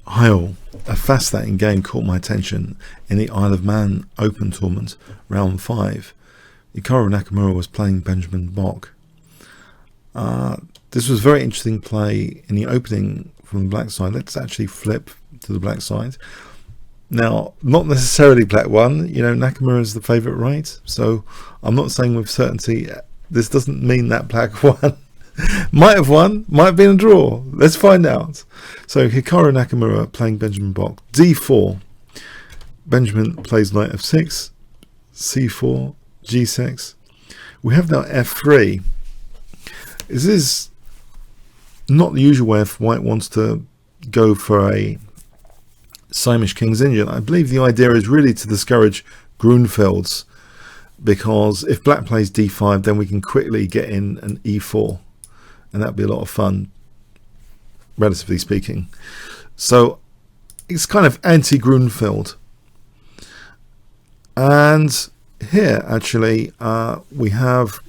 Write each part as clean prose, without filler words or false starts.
Heil, a fascinating game, caught my attention in the Isle of Man Open Tournament, round 5. Hikaru Nakamura was playing Benjamin Bok. This was very interesting play in the opening from the black side. Let's actually flip to the black side. Now, not necessarily black one, you know, Nakamura is the favourite, right? So I'm not saying with certainty, this doesn't mean that black won. Might have won, might have been a draw. Let's find out. So Hikaru Nakamura playing Benjamin Bok. D4. Benjamin plays knight f6. C4. G6. We have now f3. This is not the usual way if white wants to go for a Simish King's Indian. I believe the idea is really to discourage Grunfelds, because if black plays d5, then we can quickly get in an e4, and that'd be a lot of fun, relatively speaking. So it's kind of anti-Grunfeld. And here actually we have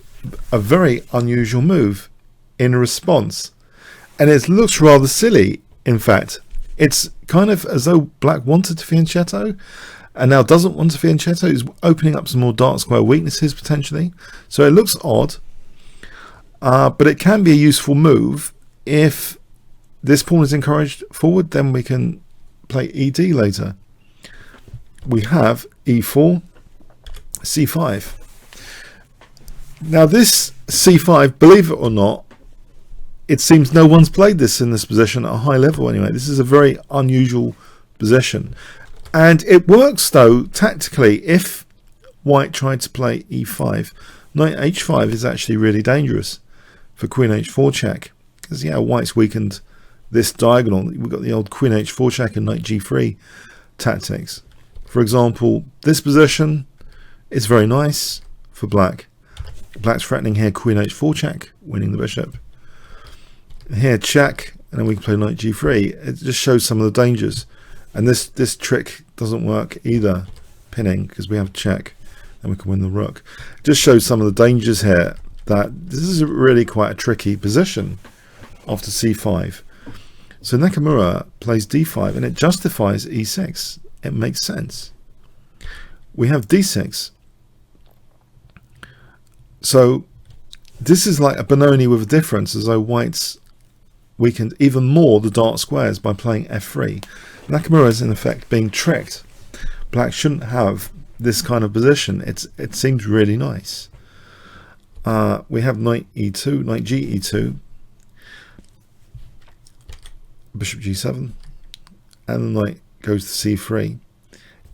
a very unusual move in response, and it looks rather silly. In fact, it's kind of as though black wanted to fianchetto and now doesn't want to fianchetto. Is opening up some more dark square weaknesses potentially, so it looks odd, but it can be a useful move. If this pawn is encouraged forward, then we can play ed later. We have e4, c5. Now this c5, believe it or not, it seems no one's played this in this position at a high level anyway. This is a very unusual position, and it works though tactically. If white tried to play e5, knight h5 is actually really dangerous for queen h4 check, because yeah, white's weakened this diagonal. We've got the old queen h4 check and knight g3 tactics. For example, this position is very nice for black. Black's threatening here queen h4 check, winning the bishop. Here check, and then we can play knight g3. It just shows some of the dangers, and this trick doesn't work either, pinning, because we have check and we can win the rook. It just shows some of the dangers here, that this is really quite a tricky position after c5. So Nakamura plays d5, and it justifies e6. It makes sense. We have d6. So this is like a Benoni with a difference, as though white's weakened even more the dark squares by playing f3. Nakamura is in effect being tricked. Black shouldn't have this kind of position. It seems really nice. We have knight e2, knight ge2, bishop g7, and the knight goes to c3.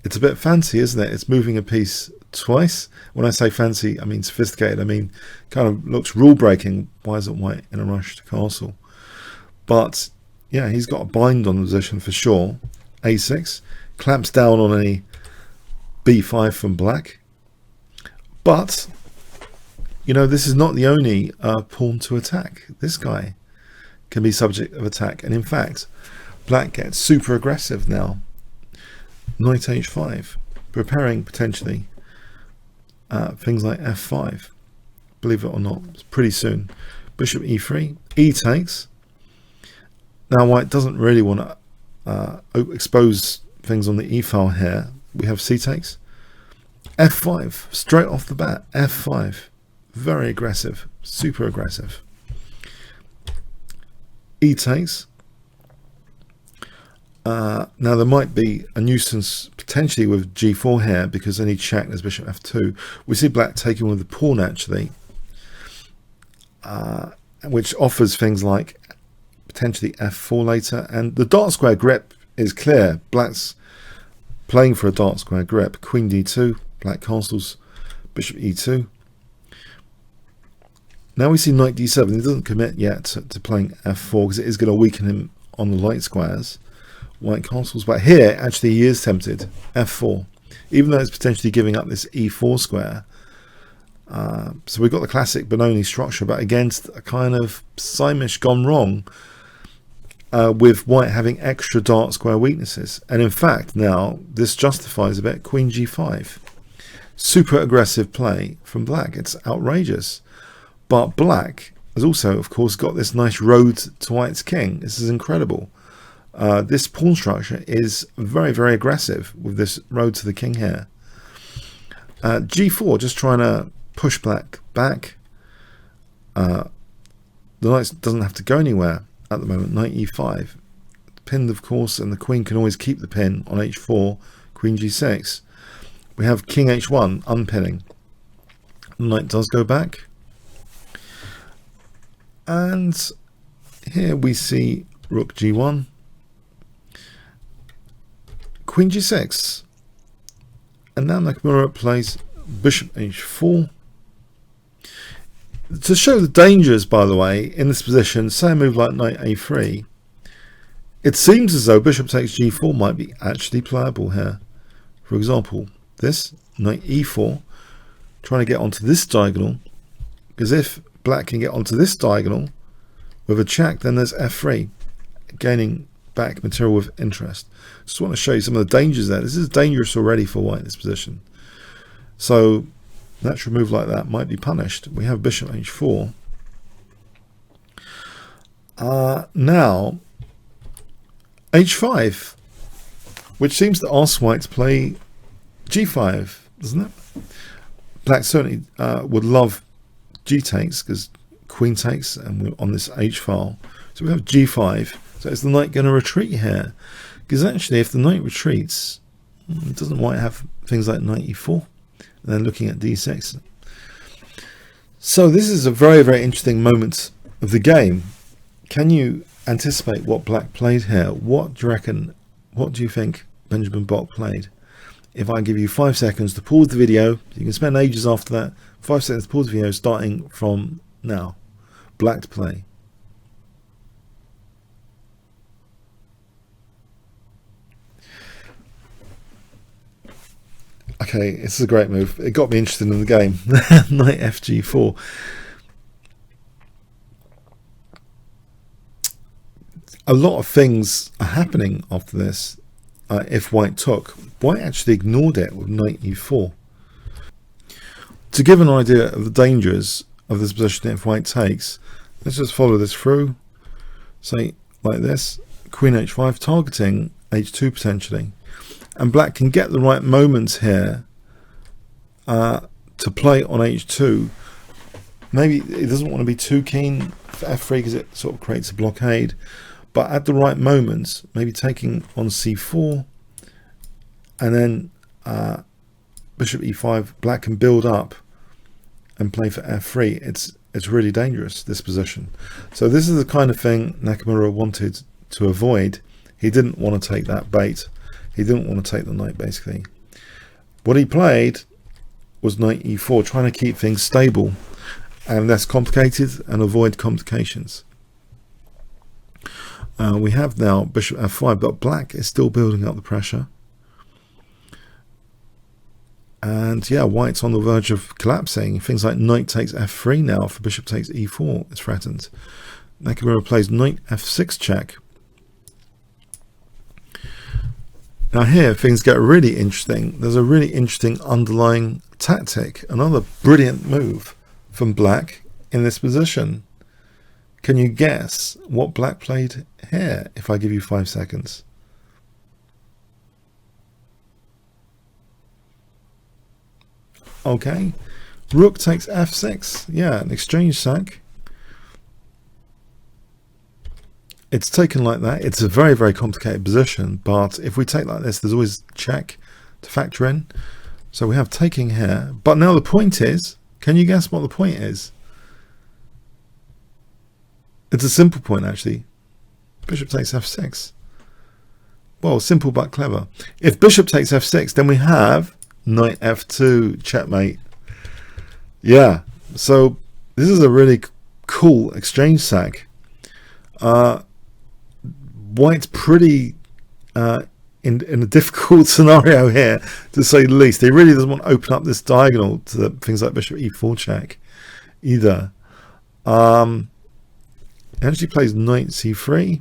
It's a bit fancy, isn't it? It's moving a piece twice. When I say fancy, I mean sophisticated. I mean kind of looks rule breaking. Why isn't white in a rush to castle? But yeah, he's got a bind on the position for sure. a6 clamps down on a b5 from black. But you know, this is not the only pawn to attack. This guy can be subject of attack, and in fact black gets super aggressive now. Knight h5, preparing potentially things like f5. Believe it or not, it's pretty soon. Bishop e3, e takes. Now white doesn't really want to expose things on the e file here. We have c takes, f5 straight off the bat. F5, very aggressive, super aggressive. E takes. Now there might be a nuisance potentially with g4 here, because any check, there's bishop f2. We see black taking with the pawn actually, which offers things like potentially f4 later, and the dark square grip is clear. Black's playing for a dark square grip. Queen d2, black castles, bishop e2. Now we see knight d7. He doesn't commit yet to playing f4, because it is going to weaken him on the light squares. White castles, but here actually he is tempted. f4, even though it's potentially giving up this e4 square. So we've got the classic Benoni structure, but against a kind of Simish gone wrong, with white having extra dark square weaknesses. And in fact now this justifies a bit. Queen g5, super aggressive play from black. It's outrageous, but black has also of course got this nice road to white's king. This is incredible. this pawn structure is very, very aggressive with this road to the king here. G4, just trying to push black back. The knight doesn't have to go anywhere at the moment. Knight E5. Pinned, of course, and the queen can always keep the pin on H4, Queen G6. We have King H1 unpinning. The knight does go back. And here we see Rook G1. Queen G6. And now Nakamura plays Bishop H4. To show the dangers, by the way, in this position, say a move like Knight A3, it seems as though Bishop takes G4 might be actually playable here. For example, this, Knight E4, trying to get onto this diagonal, because if black can get onto this diagonal with a check, then there's F3, gaining back material with interest. Just want to show you some of the dangers there. This is dangerous already for white in this position. So natural move like that might be punished. We have Bishop H4. Now H5, which seems to ask white to play G5, doesn't it? Black certainly would love G takes, because queen takes, and we're on this H file. So we have G5. So is the knight going to retreat here? Because actually, if the knight retreats, doesn't white have things like Knight E4? And then looking at D6. So this is a very, very interesting moment of the game. Can you anticipate what black played here? What do you reckon? What do you think Benjamin Bok played? If I give you 5 seconds to pause the video, you can spend ages after that. 5 seconds to pause the video starting from now. Black to play. Okay, this is a great move. It got me interested in the game. Knight FG4. A lot of things are happening after this. If white took, white actually ignored it with Knight E4. To give an idea of the dangers of this position if white takes, let's just follow this through. Say like this, Queen H5 targeting H2 potentially. And black can get the right moments here to play on H2. Maybe it doesn't want to be too keen for F3 because it sort of creates a blockade. But at the right moments, maybe taking on C4, and then Bishop E5, black can build up and play for F3. It's really dangerous, this position. So this is the kind of thing Nakamura wanted to avoid. He didn't want to take that bait. He didn't want to take the knight, basically. What he played was Knight E4, trying to keep things stable and less complicated and avoid complications. We have now Bishop F5, but black is still building up the pressure. And yeah, white's on the verge of collapsing. Things like Knight takes F3 now for Bishop takes E4 is threatened. Nakamura plays Knight F6 check. Now here things get really interesting. There's a really interesting underlying tactic. Another brilliant move from black in this position. Can you guess what black played here if I give you 5 seconds? Okay, Rook takes F6. Yeah, an exchange sack. It's taken like that. It's a very, very complicated position, but if we take like this, there's always check to factor in. So we have taking here. But now the point is, can you guess what the point is? It's a simple point, actually. Bishop takes F6. Well, simple but clever. If Bishop takes F6, then we have Knight F2 checkmate. Yeah, so this is a really cool exchange sack. White's pretty in a difficult scenario here, to say the least. He really doesn't want to open up this diagonal to things like Bishop E4 check either. Actually plays Knight C3.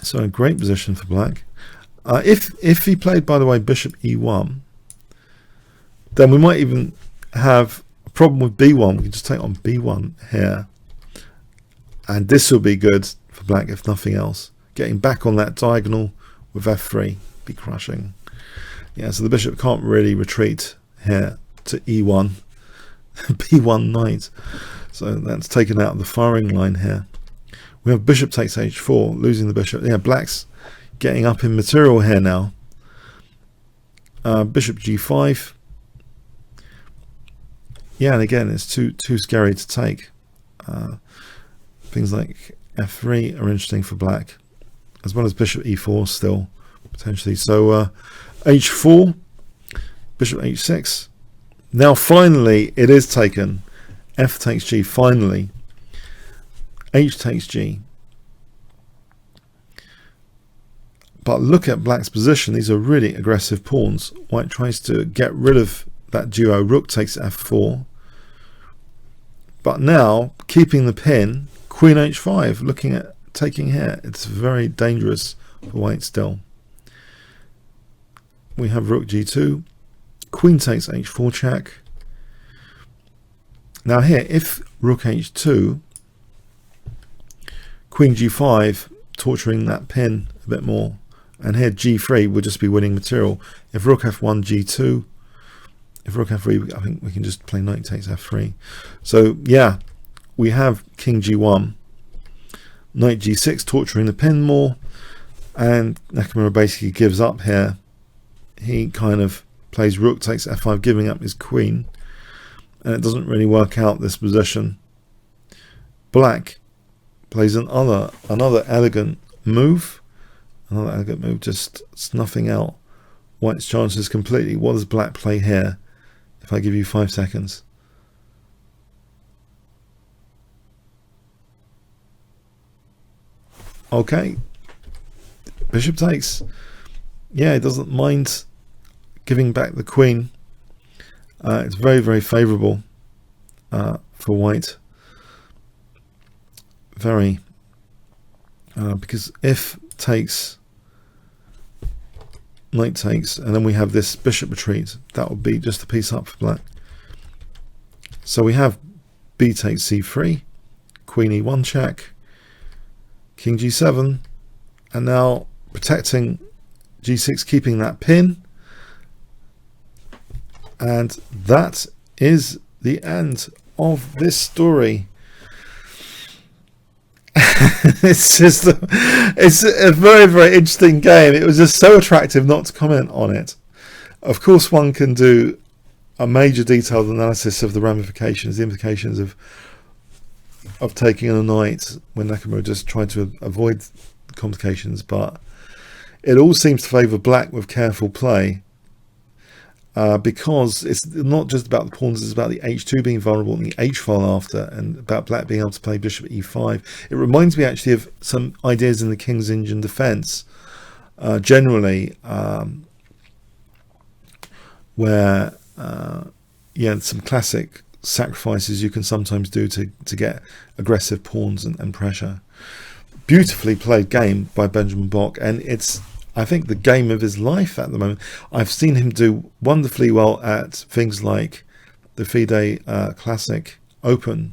So a great position for black. If he played, by the way, Bishop E1, then we might even have a problem with B1. We can just take on B1 here. And this will be good for black, if nothing else. Getting back on that diagonal with f3, be crushing. Yeah, so the bishop can't really retreat here to e1, b1 knight. So that's taken out of the firing line here. We have bishop takes h4, losing the bishop. Yeah, black's getting up in material here now. Bishop g5. Yeah, and again, it's too scary to take. Things like f3 are interesting for black, as well as bishop e4 still, potentially. So h4, bishop h6. Now finally it is taken. F takes g, finally. H takes g. But look at black's position. These are really aggressive pawns. White tries to get rid of that duo. Rook takes f4. But now, keeping the pin, queen h5, looking at taking here. It's very dangerous for white still. We have rook g2. Queen takes h4 check. Now here, if rook h2, queen g5, torturing that pin a bit more. And here g3 would just be winning material. If rook f1, g2, if rook f3, I think we can just play knight takes f3. So yeah, we have king g1, knight g6, torturing the pin more. And Nakamura basically gives up here. He kind of plays rook takes f5, giving up his queen. And it doesn't really work out this position. Black plays another elegant move. Another elegant move, just snuffing out white's chances completely. What does black play here? If I give you 5 seconds. Okay. Bishop takes. Yeah, he doesn't mind giving back the queen. It's very, very favourable for white. Very. Because if takes, knight takes, and then we have this bishop retreat, that would be just a piece up for black. So we have b takes c3, queen e1 check, king g7, and now protecting g6, keeping that pin. And that is the end of this story. It's a very, very interesting game. It was just so attractive not to comment on it. Of course, one can do a major detailed analysis of the ramifications, the implications of taking on a knight when Nakamura just tried to avoid complications, but it all seems to favour black with careful play. Because it's not just about the pawns, it's about the h2 being vulnerable and the h file after, and about black being able to play bishop e5. It reminds me actually of some ideas in the King's Engine defense, generally, where yeah, some classic sacrifices you can sometimes do to get aggressive pawns and pressure. Beautifully played game by Benjamin Bok, and it's, I think, the game of his life at the moment. I've seen him do wonderfully well at things like the FIDE Classic Open,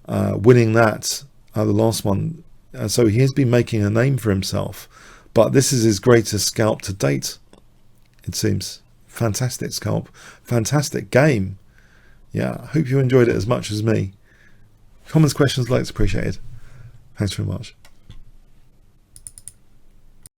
winning that, the last one. So he has been making a name for himself, but this is his greatest scalp to date, it seems. Fantastic scalp, fantastic game. Yeah, I hope you enjoyed it as much as me. Comments, questions, likes appreciated. Thanks very much.